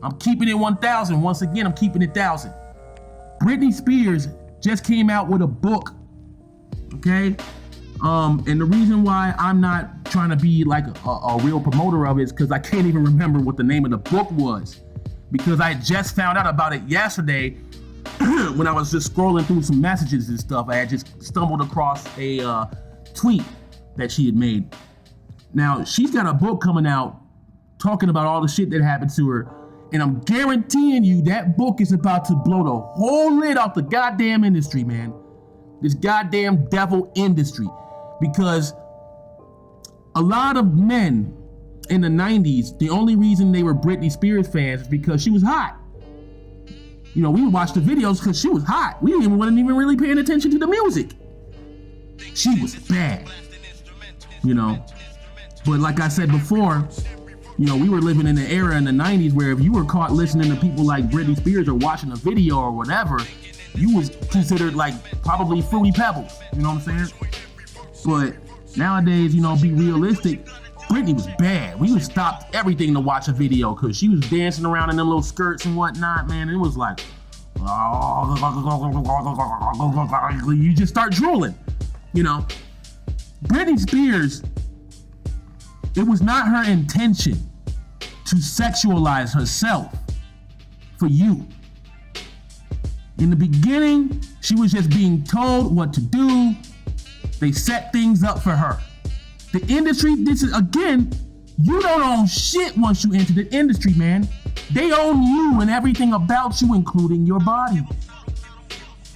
I'm keeping it 1,000. Once again, I'm keeping it 1,000. Britney Spears just came out with a book. Okay? And the reason why I'm not trying to be like a real promoter of it is because I can't even remember what the name of the book was. Because I just found out about it yesterday when I was just scrolling through some messages and stuff. I had just stumbled across a tweet that she had made. Now, she's got a book coming out talking about all the shit that happened to her. And I'm guaranteeing you that book is about to blow the whole lid off the goddamn industry, man. This goddamn devil industry. Because a lot of men in the 90s, the only reason they were Britney Spears fans is because she was hot. We would watch the videos because she was hot. We wasn't even really paying attention to the music. She was bad. But like I said before, we were living in an era in the 90s where if you were caught listening to people like Britney Spears or watching a video or whatever, you was considered like probably Fruity Pebbles. You know what I'm saying? But nowadays, be realistic. Britney was bad. We would stop everything to watch a video because she was dancing around in them little skirts and whatnot, man. It was like, you just start drooling, Britney Spears, it was not her intention to sexualize herself for you. In the beginning, she was just being told what to do. They set things up for her. The industry, this is, again, you don't own shit once you enter the industry, man. They own you and everything about you, including your body.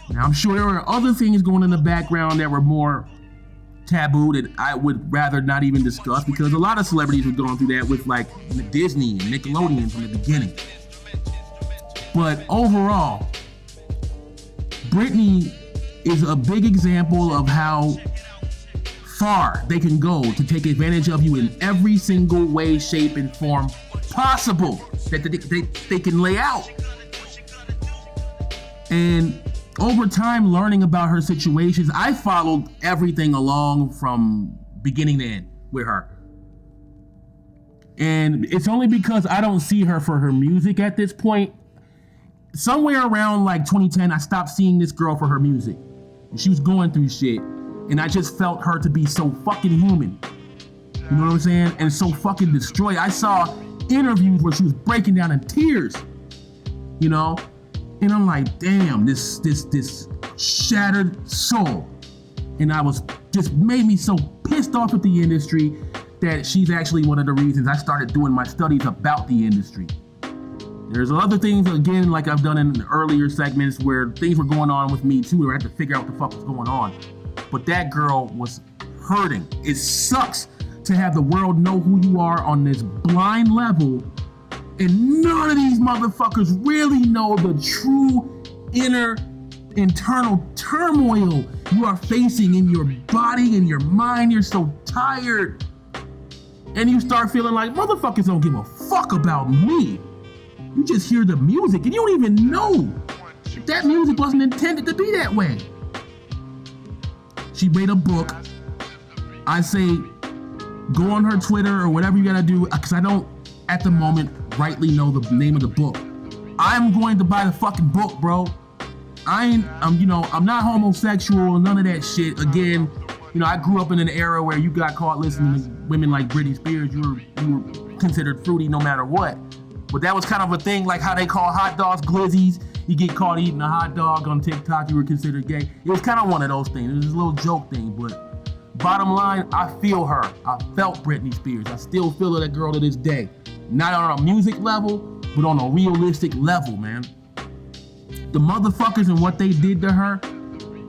Now, I'm sure there were other things going in the background that were more taboo that I would rather not even discuss because a lot of celebrities were going through that with like Disney and Nickelodeon from the beginning. But overall, Britney is a big example of how far they can go to take advantage of you in every single way, shape, and form possible that they can lay out. And over time, learning about her situations, I followed everything along from beginning to end with her. And it's only because I don't see her for her music at this point. Somewhere around like 2010, I stopped seeing this girl for her music. She was going through shit. And I just felt her to be so fucking human. You know what I'm saying? And so fucking destroyed. I saw interviews where she was breaking down in tears. And I'm like, damn, this shattered soul. And I was just made me so pissed off at the industry that she's actually one of the reasons I started doing my studies about the industry. There's other things, again, like I've done in earlier segments where things were going on with me too, where I had to figure out what the fuck was going on. But that girl was hurting. It sucks to have the world know who you are on this blind level, and none of these motherfuckers really know the true internal turmoil you are facing in your body and your mind. You're so tired. And you start feeling like motherfuckers don't give a fuck about me. You just hear the music and you don't even know that music wasn't intended to be that way. She made a book. I say go on her Twitter or whatever you gotta do, because I don't at the moment rightly know the name of the book. I'm going to buy the fucking book, bro. I'm not homosexual and none of that shit. Again, I grew up in an era where you got caught listening to women like Britney Spears. You were considered fruity no matter what. But that was kind of a thing, like how they call hot dogs glizzies you get caught eating a hot dog on TikTok, you were considered gay. It was kind of one of those things. It was a little joke thing, but bottom line, I feel her. I felt Britney Spears. I still feel that girl to this day. Not on a music level, but on a realistic level, man. The motherfuckers and what they did to her,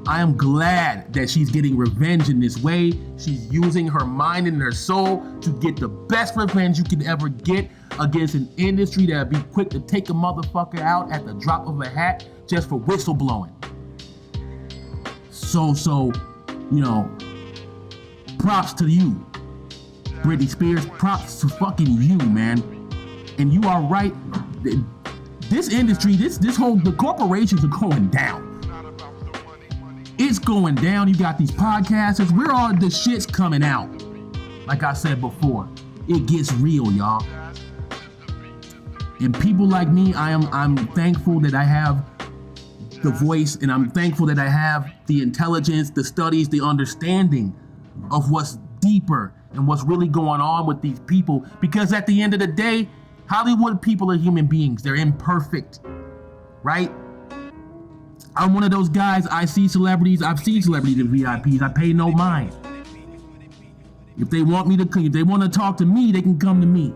I am glad that she's getting revenge in this way. She's using her mind and her soul to get the best revenge you can ever get against an industry that'd be quick to take a motherfucker out at the drop of a hat just for whistleblowing. So, props to you, Britney Spears. Props to fucking you, man. And you are right. This industry, the corporations are going down. It's going down. You got these podcasters. Where all the shit's coming out? Like I said before, it gets real, y'all. And people like me, I'm thankful that I have the voice, and I'm thankful that I have the intelligence, the studies, the understanding of what's deeper and what's really going on with these people. Because at the end of the day, Hollywood people are human beings. They're imperfect, right? I'm one of those guys. I've seen celebrities in VIPs. I pay no mind. If they want to talk to me, they can come to me.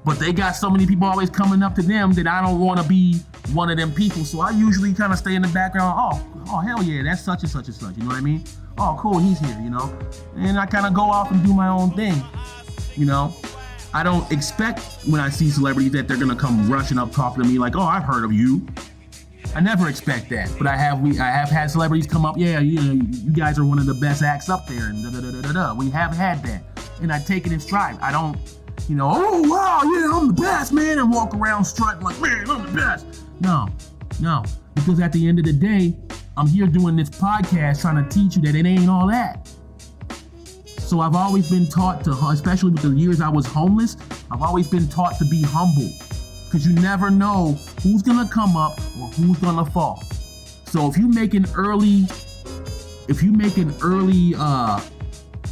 But they got so many people always coming up to them that I don't want to be one of them people. So I usually kind of stay in the background. Oh, hell yeah, that's such and such and such. You know what I mean? Oh, cool, he's here, you know? And I kind of go off and do my own thing, you know? I don't expect when I see celebrities that they're going to come rushing up talking to me like, oh, I've heard of you. I never expect that, but I have had celebrities come up, yeah, you guys are one of the best acts up there, and da-da-da-da-da. We have had that, and I take it in stride. I don't, oh wow, yeah, I'm the best, man, and walk around strutting like, man, I'm the best. No, because at the end of the day, I'm here doing this podcast trying to teach you that it ain't all that. So I've always been taught to, especially with the years I was homeless, I've always been taught to be humble. Because you never know who's gonna come up or who's gonna fall. So if you make an early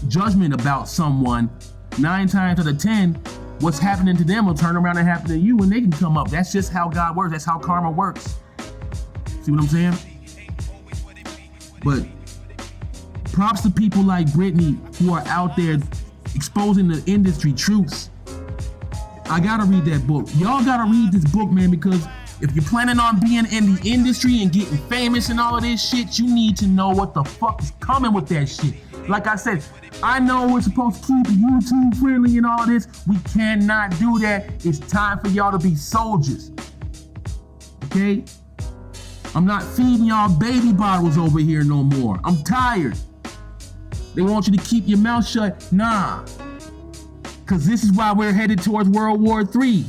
judgment about someone, 9 times out of 10, what's happening to them will turn around and happen to you, and they can come up. That's just how God works. That's how karma works. See what I'm saying? But props to people like Britney who are out there exposing the industry truths. I gotta read that book. Y'all gotta read this book, man, because if you're planning on being in the industry and getting famous and all of this shit, you need to know what the fuck is coming with that shit. Like I said, I know we're supposed to keep it YouTube friendly and all this. We cannot do that. It's time for y'all to be soldiers. Okay? I'm not feeding y'all baby bottles over here no more. I'm tired. They want you to keep your mouth shut. Nah. Because this is why we're headed towards World War III.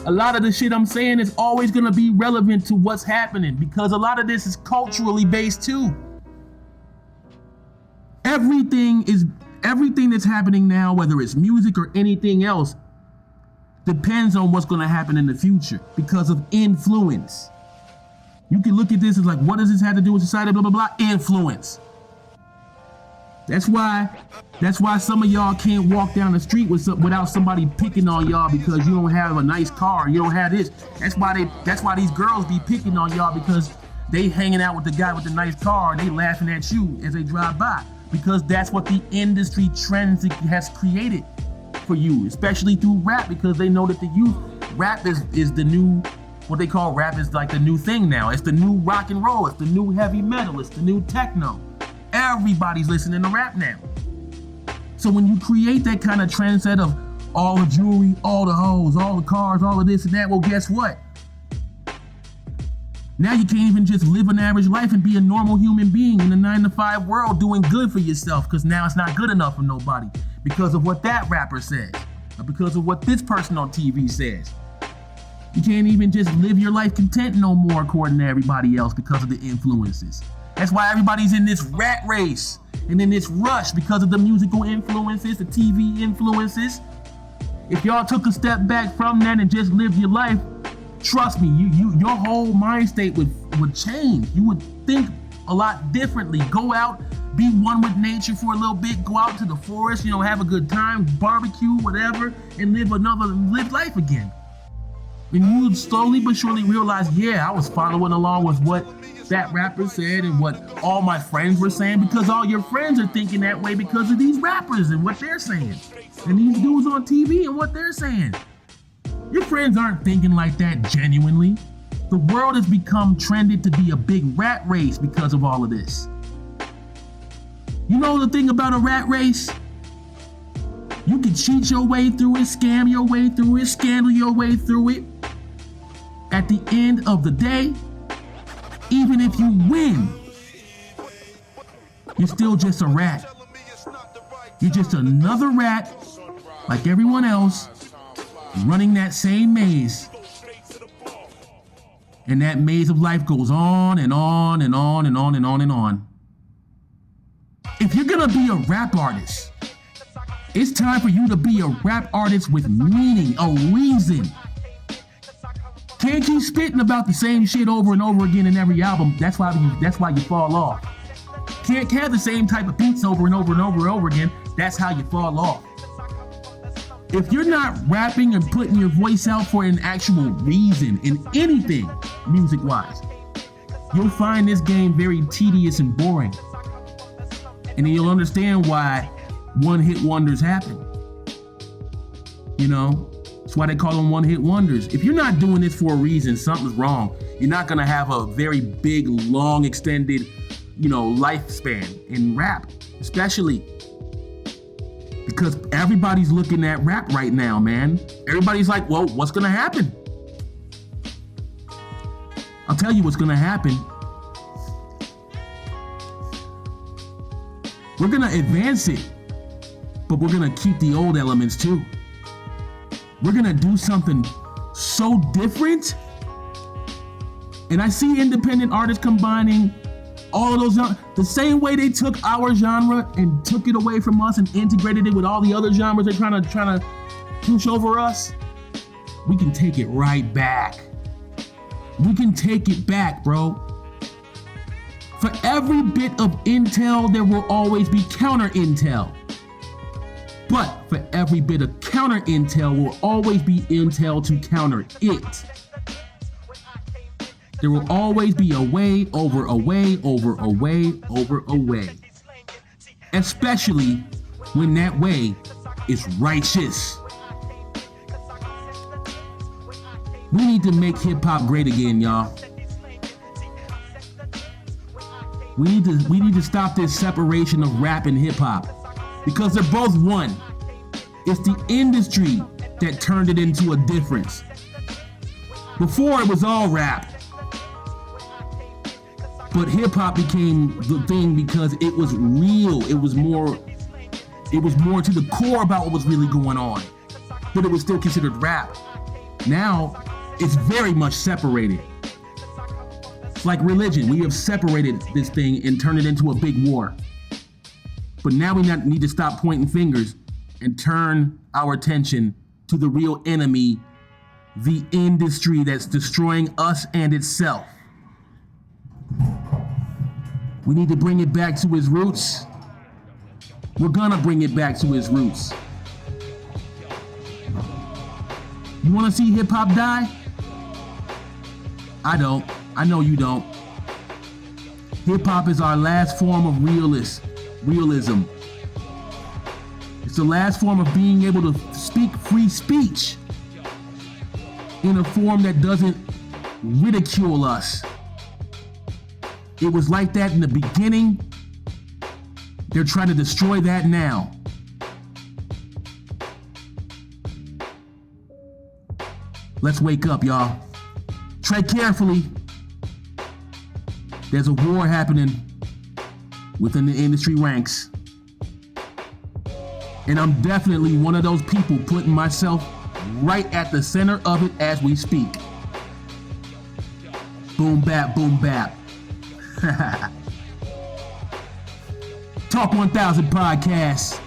A lot of the shit I'm saying is always going to be relevant to what's happening, because a lot of this is culturally based too. Everything that's happening now, whether it's music or anything else, depends on what's going to happen in the future because of influence. You can look at this as like, what does this have to do with society? Blah, blah, blah. Influence. That's why some of y'all can't walk down the street without somebody picking on y'all because you don't have a nice car, you don't have this. That's why these girls be picking on y'all, because they hanging out with the guy with the nice car and they laughing at you as they drive by, because that's what the industry trends has created for you, especially through rap, because they know that the youth, rap is the new, what they call rap is like the new thing now. It's the new rock and roll, it's the new heavy metal, it's the new techno. Everybody's listening to rap now. So when you create that kind of trend set of all the jewelry, all the hoes, all the cars, all of this and that, well, guess what? Now you can't even just live an average life and be a normal human being in the 9-to-5 world doing good for yourself, because now it's not good enough for nobody because of what that rapper says or because of what this person on TV says. You can't even just live your life content no more according to everybody else because of the influences. That's why everybody's in this rat race and in this rush, because of the musical influences, the TV influences. If y'all took a step back from that and just lived your life, trust me, your whole mind state would change. You would think a lot differently. Go out, be one with nature for a little bit, go out to the forest, have a good time, barbecue, whatever, and live life again. And you slowly but surely realize, yeah, I was following along with what that rapper said and what all my friends were saying, because all your friends are thinking that way because of these rappers and what they're saying. And these dudes on TV and what they're saying. Your friends aren't thinking like that genuinely. The world has become trended to be a big rat race because of all of this. You know the thing about a rat race? You can cheat your way through it, scam your way through it, scandal your way through it. At the end of the day, even if you win, you're still just a rat. You're just another rat, like everyone else, running that same maze. And that maze of life goes on and on and on and on and on and on. If you're gonna be a rap artist, it's time for you to be a rap artist with meaning, a reason. Can't keep spitting about the same shit over and over again in every album. That's why you fall off. Can't have the same type of beats over and over and over and over again. That's how you fall off. If you're not rapping and putting your voice out for an actual reason in anything, music-wise, you'll find this game very tedious and boring. And then you'll understand why one-hit wonders happen. You know? That's why they call them one-hit wonders. If you're not doing this for a reason, something's wrong. You're not gonna have a very big, long, extended, lifespan in rap, especially because everybody's looking at rap right now, man. Everybody's like, well, what's gonna happen? I'll tell you what's gonna happen. We're gonna advance it, but we're gonna keep the old elements too. We're gonna do something so different. And I see independent artists combining all of those, the same way they took our genre and took it away from us and integrated it with all the other genres they're trying to push over us. We can take it right back. We can take it back, bro. For every bit of intel, there will always be counter intel. But for every bit of counter intel will always be intel to counter it. There will always be a way over a way over a way over a way. Especially when that way is righteous. We need to make hip hop great again, y'all. We need to stop this separation of rap and hip hop, because they're both one. It's the industry that turned it into a difference. Before it was all rap. But hip hop became the thing because it was real. It was more to the core about what was really going on. But it was still considered rap. Now, it's very much separated. It's like religion. We have separated this thing and turned it into a big war. But now we need to stop pointing fingers and turn our attention to the real enemy, the industry that's destroying us and itself. We need to bring it back to its roots. We're gonna bring it back to its roots. You wanna see hip hop die? I don't. I know you don't. Hip hop is our last form of realism. It's the last form of being able to speak free speech in a form that doesn't ridicule us. It was like that in the beginning. They're trying to destroy that now. Let's wake up, y'all. Tread carefully. There's a war happening within the industry ranks. And I'm definitely one of those people putting myself right at the center of it as we speak. Boom bap, boom bap. Talk 1000 podcast.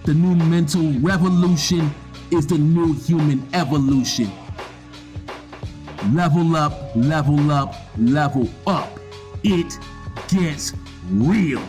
The new mental revolution is the new human evolution. Level up, level up, level up. It gets real.